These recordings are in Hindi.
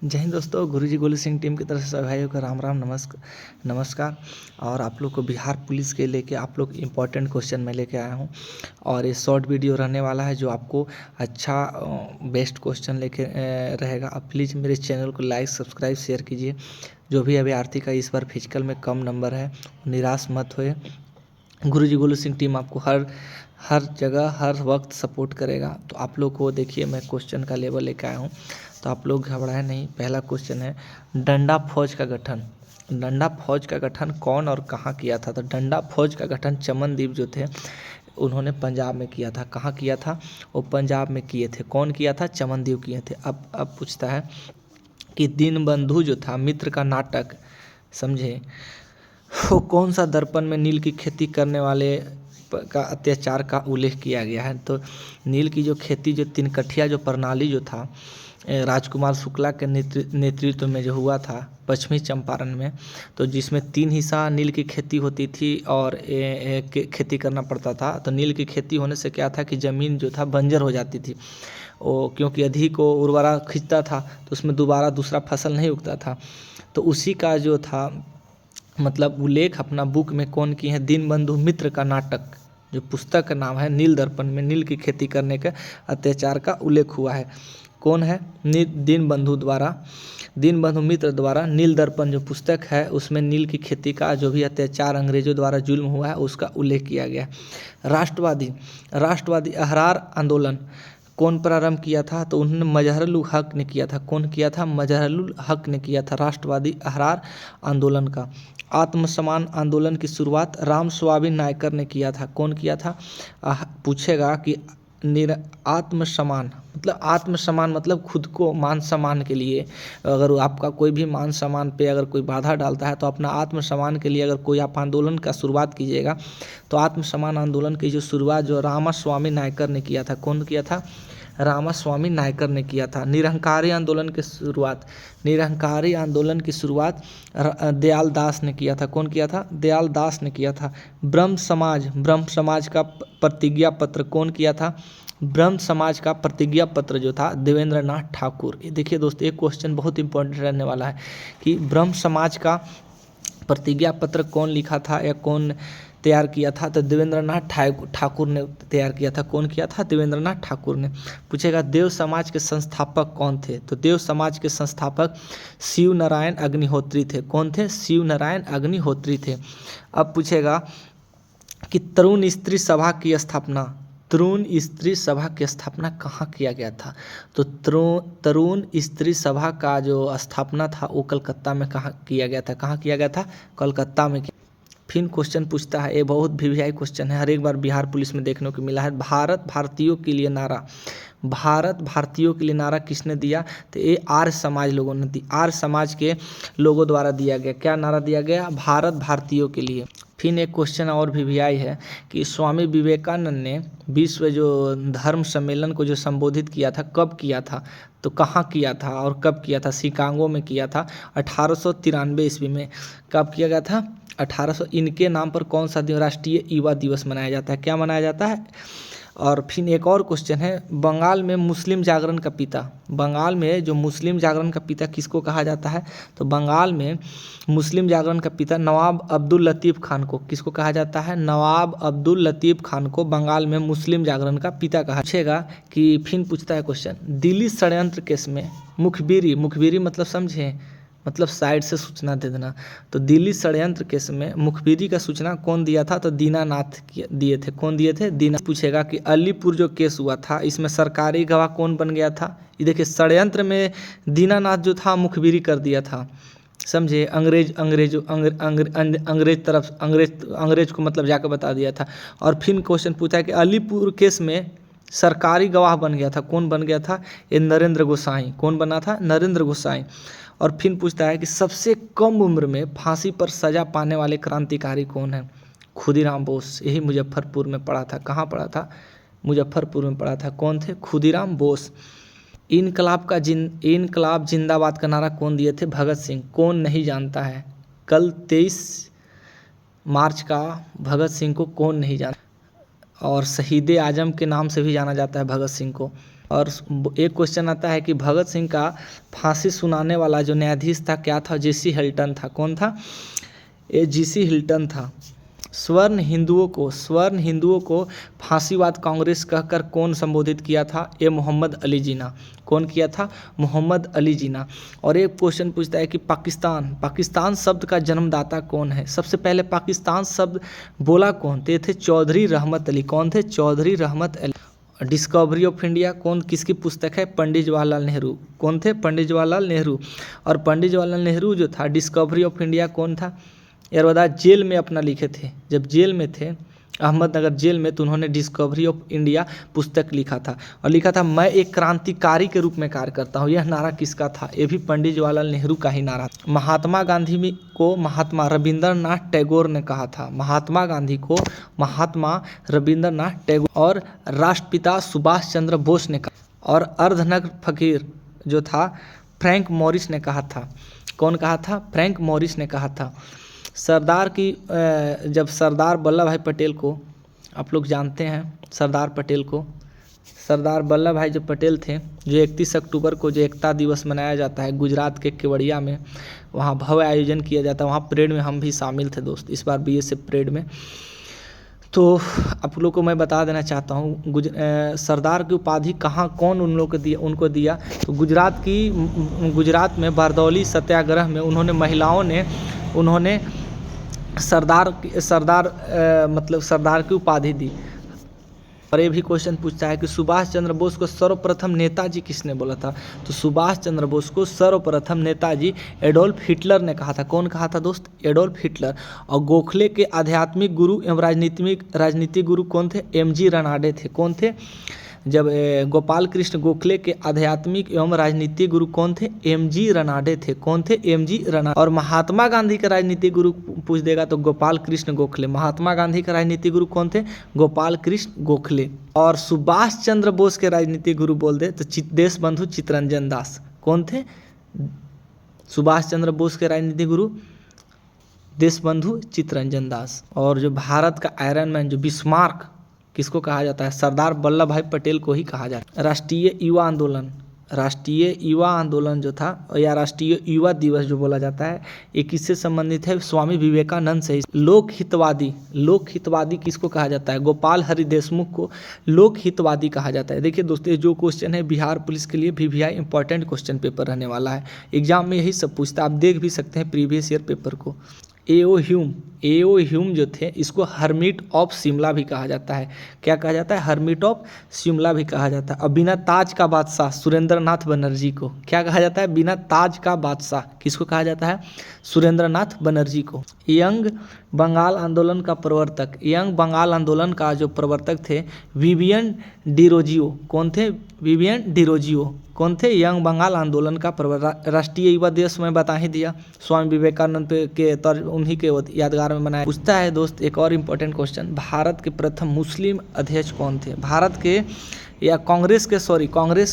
जय हिंद दोस्तों, गुरुजी गोलू सिंह टीम की तरफ से सभी भाइयों को राम राम नमस्कार। और आप लोग को बिहार पुलिस के लेके आप लोग इम्पोर्टेंट क्वेश्चन मैं लेके आया हूँ और ये शॉर्ट वीडियो रहने वाला है जो आपको अच्छा बेस्ट क्वेश्चन लेके रहेगा। आप प्लीज़ मेरे चैनल को लाइक सब्सक्राइब शेयर कीजिए। जो भी अभ्यर्थी का इस बार फिजिकल में कम नंबर है निराश मत होए। गुरुजी गोलू सिंह टीम आपको हर जगह हर वक्त सपोर्ट करेगा। तो आप लोग को देखिए मैं क्वेश्चन का लेवल लेकर आया हूँ, तो आप लोग घबराए नहीं। पहला क्वेश्चन है, डंडा फौज का गठन। डंडा फौज का गठन कौन और कहाँ किया था? तो डंडा फौज का गठन चमनदीप जो थे उन्होंने पंजाब में किया था। कहाँ किया था? वो पंजाब में किए थे। कौन किया था? चमनदीप किए थे। अब पूछता है कि दीनबंधु जो था मित्र का नाटक, समझे, वो कौन सा दर्पण में नील की खेती करने वाले का अत्याचार का उल्लेख किया गया है? तो नील की जो खेती, जो तिनकठिया जो प्रणाली जो था राजकुमार शुक्ला के नेतृत्व में जो हुआ था पश्चिमी चंपारण में, तो जिसमें 3 हिस्सा नील की खेती होती थी और खेती करना पड़ता था। तो नील की खेती होने से क्या था कि ज़मीन जो था बंजर हो जाती थी, वो क्योंकि अधिक को उर्वरा खींचता था तो उसमें दोबारा दूसरा फसल नहीं उगता था। तो उसी का जो था मतलब उल्लेख अपना बुक में कौन किए हैं? दीनबंधु मित्र का नाटक, जो पुस्तक का नाम है नील दर्पण में नील की खेती करने के अत्याचार का उल्लेख हुआ है। कौन है? दीनबंधु मित्र द्वारा नील दर्पण जो पुस्तक है उसमें नील की खेती का जो भी अत्याचार अंग्रेजों द्वारा जुल्म हुआ है उसका उल्लेख किया गया है। राष्ट्रवादी अहरार आंदोलन कौन प्रारंभ किया था? तो उन्होंने मजहरूल हक ने किया था। कौन किया था? मजहरूल हक ने किया था राष्ट्रवादी अहरार आंदोलन का। आत्मसम्मान आंदोलन की शुरुआत रामस्वामी नायकर ने किया था। कौन किया था? पूछेगा कि आत्मसम्मान मतलब खुद को मान सम्मान के लिए, अगर आपका कोई भी मान सम्मान पे अगर कोई बाधा डालता है तो अपना आत्मसम्मान के लिए अगर कोई आप आंदोलन का शुरुआत कीजिएगा तो आत्मसम्मान आंदोलन की जो शुरुआत जो रामास्वामी नायकर ने किया था। कौन किया था? रामास्वामी नायकर ने किया था। निरंकारी आंदोलन की शुरुआत दयाल दास ने किया था। कौन किया था? दयाल दास ने किया था। ब्रह्म समाज का प्रतिज्ञा पत्र कौन किया था? ब्रह्म समाज का प्रतिज्ञा पत्र जो था देवेंद्र नाथ ठाकुर। ये देखिए दोस्तों, एक क्वेश्चन बहुत इंपॉर्टेंट रहने वाला है कि ब्रह्म समाज का प्रतिज्ञा पत्र कौन लिखा था या कौन तैयार किया था? तो देवेंद्र नाथ ठाकुर ने तैयार किया था। कौन किया था? देवेंद्र नाथ ठाकुर ने। पूछेगा देव समाज के संस्थापक कौन थे? तो देव समाज के संस्थापक शिव नारायण अग्निहोत्री थे। कौन थे? शिव नारायण अग्निहोत्री थे। अब पूछेगा कि तरुण स्त्री सभा की स्थापना कहाँ किया गया था? तो तरुण स्त्री सभा का जो स्थापना था वो कलकत्ता में कहाँ किया गया था? कहाँ किया गया था? कलकत्ता में। फिर क्वेश्चन पूछता है, ये बहुत वीवीआई क्वेश्चन है, हर एक बार बिहार पुलिस में देखने को मिला है। भारत भारतीयों के लिए नारा किसने दिया? तो ये आर्य समाज लोगों ने दी। आर्य समाज के लोगों द्वारा दिया गया। क्या नारा दिया गया? भारत भारतीयों के लिए। फिर एक क्वेश्चन और वीवीआई है कि स्वामी विवेकानंद ने विश्व जो धर्म सम्मेलन को जो संबोधित किया था कब किया था? तो कहाँ किया था और कब किया था? शिकागो में किया था 1893 ईस्वी में। कब किया गया था? 1800। इनके नाम पर कौन सा राष्ट्रीय युवा दिवस मनाया जाता है? क्या मनाया जाता है? और फिर एक और क्वेश्चन है, बंगाल में जो मुस्लिम जागरण का पिता किसको कहा जाता है? तो बंगाल में मुस्लिम जागरण का पिता नवाब अब्दुल लतीफ़ खान को किसको कहा जाता है? नवाब अब्दुल लतीफ़ खान को बंगाल में मुस्लिम जागरण का पिता कहा। पूछेगा कि फिर पूछता है क्वेश्चन, दिल्ली षड्यंत्र केस में मुखबिरी मतलब समझे, मतलब साइड से सूचना दे देना। तो दिल्ली षड्यंत्र केस में मुखबिरी का सूचना कौन दिया था? तो दीनानाथ दिए थे। कौन दिए थे? दीनानाथ। पूछेगा कि अलीपुर जो केस हुआ था इसमें सरकारी गवाह कौन बन गया था? ये देखिए, षड्यंत्र में दीनानाथ जो था मुखबिरी कर दिया था, समझे। अंग्रेज को मतलब जाकर बता दिया था। और फिर क्वेश्चन पूछा है कि अलीपुर केस में सरकारी गवाह बन गया था। कौन बन गया था? ये नरेंद्र गोसाई। कौन बना था? नरेंद्र गोसाई। और फिर पूछता है कि सबसे कम उम्र में फांसी पर सजा पाने वाले क्रांतिकारी कौन है? खुदीराम बोस। यही मुजफ्फरपुर में पड़ा था। कहाँ पड़ा था? मुजफ्फरपुर में पड़ा था। कौन थे? खुदीराम बोस। इनकलाब जिंदाबाद का नारा कौन दिए थे? भगत सिंह। कौन नहीं जानता है? कल 23 मार्च का भगत सिंह को कौन नहीं जानता? और शहीद आजम के नाम से भी जाना जाता है भगत सिंह को। और एक क्वेश्चन आता है कि भगत सिंह का फांसी सुनाने वाला जो न्यायाधीश था क्या था? जेसी हिल्टन था। कौन था? ये जेसी हिल्टन था। स्वर्ण हिंदुओं को फांसीवाद कांग्रेस कहकर कौन संबोधित किया था? ये मोहम्मद अली जिन्ना। कौन किया था? मोहम्मद अली जिन्ना। और एक क्वेश्चन पूछता है कि पाकिस्तान शब्द का जन्मदाता कौन है? सबसे पहले पाकिस्तान शब्द बोला कौन थे? चौधरी रहमत अली। कौन थे? चौधरी रहमत अली। डिस्कवरी ऑफ इंडिया किसकी पुस्तक है? पंडित जवाहरलाल नेहरू। कौन थे? पंडित जवाहरलाल नेहरू। और पंडित जवाहरलाल नेहरू जो था, डिस्कवरी ऑफ इंडिया कौन था? यार बता, जेल में अपना लिखे थे। जब जेल में थे, अहमदनगर जेल में, तो उन्होंने डिस्कवरी ऑफ इंडिया पुस्तक लिखा था। और लिखा था, मैं एक क्रांतिकारी के रूप में कार्य करता हूँ। यह नारा किसका था? ये भी पंडित जवाहरलाल नेहरू का ही नारा था। महात्मा गांधी को महात्मा रविंद्रनाथ टैगोर ने कहा था। महात्मा गांधी को महात्मा रविंद्रनाथ टैगोर और राष्ट्रपिता सुभाष चंद्र बोस ने कहा। और अर्धनग्न फकीर जो था, फ्रैंक मॉरिस ने कहा था। कौन कहा था? फ्रैंक मॉरिस ने कहा था। जब सरदार वल्लभ भाई पटेल को, आप लोग जानते हैं सरदार वल्लभ भाई जो पटेल थे, जो 31 अक्टूबर को जो एकता दिवस मनाया जाता है गुजरात के केवड़िया में, वहाँ भव्य आयोजन किया जाता है। वहाँ परेड में हम भी शामिल थे दोस्त, इस बार BSF परेड में। तो आप लोग को मैं बता देना चाहता हूँ, सरदार की उपाधि कौन उन लोग को उनको दिया? तो गुजरात में बारदौली सत्याग्रह में उन्होंने सरदार की उपाधि दी। और ये भी क्वेश्चन पूछता है कि सुभाष चंद्र बोस को सर्वप्रथम नेताजी किसने बोला था? तो सुभाष चंद्र बोस को सर्वप्रथम नेताजी एडोल्फ हिटलर ने कहा था। कौन कहा था दोस्त? Adolf Hitler. और गोखले के आध्यात्मिक गुरु एवं राजनीतिक गुरु कौन थे? MG रनाडे थे। कौन थे? जब गोपाल कृष्ण गोखले के आध्यात्मिक एवं राजनीतिक गुरु कौन थे? MG रनाडे थे। कौन थे? MG रनाडे। और महात्मा गांधी का राजनीतिक गुरु पूछ देगा तो गोपाल कृष्ण गोखले। महात्मा गांधी का राजनीतिक गुरु कौन थे? गोपाल कृष्ण गोखले। और सुभाष चंद्र बोस के राजनीतिक गुरु बोल दे तो देशबंधु चित्तरंजन दास। कौन थे? सुभाष चंद्र बोस के राजनीतिक गुरु देशबंधु चित्तरंजन दास। और जो भारत का आयरन मैन, जो बिस्मार्क, किसको कहा जाता है? सरदार वल्लभ भाई पटेल को ही कहा जाता है। राष्ट्रीय युवा आंदोलन जो था, या राष्ट्रीय युवा दिवस जो बोला जाता है, ये किससे संबंधित है? स्वामी विवेकानंद से। लोक हितवादी किसको कहा जाता है? गोपाल हरि देशमुख को लोक हितवादी कहा जाता है। देखिए दोस्तों, जो क्वेश्चन है बिहार पुलिस के लिए VVI इंपॉर्टेंट क्वेश्चन पेपर रहने वाला है। एग्जाम में यही सब पूछता है, आप देख भी सकते हैं प्रीवियस ईयर पेपर को। एओ ह्यूम जो थे, इसको हर्मिट ऑफ शिमला भी कहा जाता है। क्या कहा जाता है? हर्मिट ऑफ शिमला भी कहा जाता है। और बिना ताज का बादशाह सुरेंद्रनाथ बनर्जी को क्या कहा जाता है? बिना ताज का बादशाह किसको कहा जाता है? सुरेंद्रनाथ बनर्जी को। यंग बंगाल आंदोलन का जो प्रवर्तक थे विवियन डिरोजियो। कौन थे? विवियन डिरोजियो। कौन थे? यंग बंगाल आंदोलन का राष्ट्रीय युवा दिवस में बता ही दिया, स्वामी विवेकानंद के उन्हीं के यादगार में मनाया। पूछता है दोस्त एक और इम्पोर्टेंट क्वेश्चन, भारत के प्रथम मुस्लिम अध्यक्ष कौन थे? कांग्रेस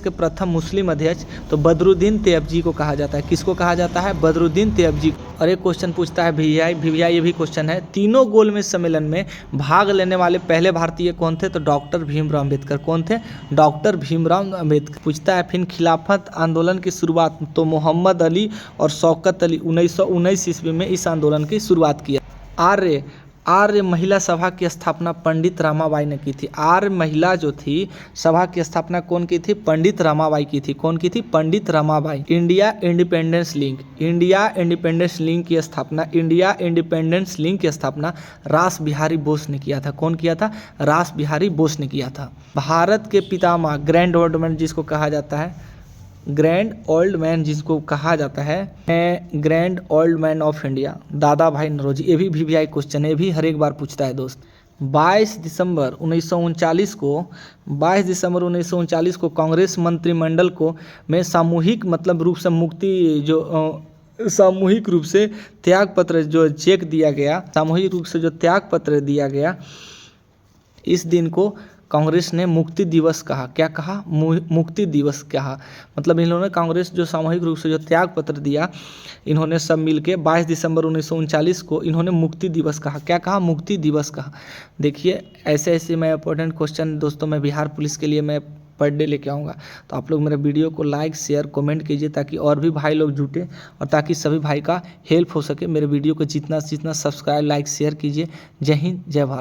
के प्रथम मुस्लिम अध्यक्ष तो बदरुद्दीन तैयबजी को कहा जाता है। किसको कहा जाता है? बदरुद्दीन तैयबजी। और एक क्वेश्चन पूछता है VVI ये भी क्वेश्चन है, तीनों गोलमेज सम्मेलन में भाग लेने वाले पहले भारतीय कौन थे? तो डॉक्टर भीमराव अम्बेडकर। कौन थे? डॉक्टर भीमराव अम्बेडकर। पूछता है फिर खिलाफत आंदोलन की शुरुआत तो मोहम्मद अली और शौकत अली 1919 ईस्वी में इस आंदोलन की शुरुआत किया। आर्य महिला सभा की स्थापना पंडित रमाबाई ने की थी। आर्य महिला जो थी सभा की स्थापना कौन की थी? पंडित रमाबाई की थी। कौन की थी? पंडित रमाबाई। इंडिया इंडिपेंडेंस लिंक की स्थापना रास बिहारी बोस ने किया था। कौन किया था? रास बिहारी बोस ने किया था। भारत के पितामह ग्रैंड ओल्ड मैन जिसको कहा जाता है, grand old man of India, दादा भाई नौरोजी। ये भी VVI क्वेश्चन है, भी हर एक बार पूछता है दोस्त। 22 दिसंबर 1939 को कांग्रेस मंत्रिमंडल को में सामूहिक रूप से त्याग पत्र जो त्याग पत्र दिया गया, इस दिन को कांग्रेस ने मुक्ति दिवस कहा। क्या कहा? मुक्ति दिवस कहा। मतलब इन्होंने कांग्रेस जो सामूहिक रूप से जो त्याग पत्र दिया, इन्होंने सब मिलके 22 दिसंबर 1939 को इन्होंने मुक्ति दिवस कहा। क्या कहा? मुक्ति दिवस कहा। देखिए ऐसे मैं इंपॉर्टेंट क्वेश्चन दोस्तों मैं बिहार पुलिस के लिए मैं पर डे लेके आऊँगा। तो आप लोग मेरे वीडियो को लाइक शेयर कमेंट कीजिए ताकि और भी भाई लोग जुटें और ताकि सभी भाई का हेल्प हो सके। मेरे वीडियो को जितना से जितना सब्सक्राइब लाइक शेयर कीजिए। जय हिंद जय भारत।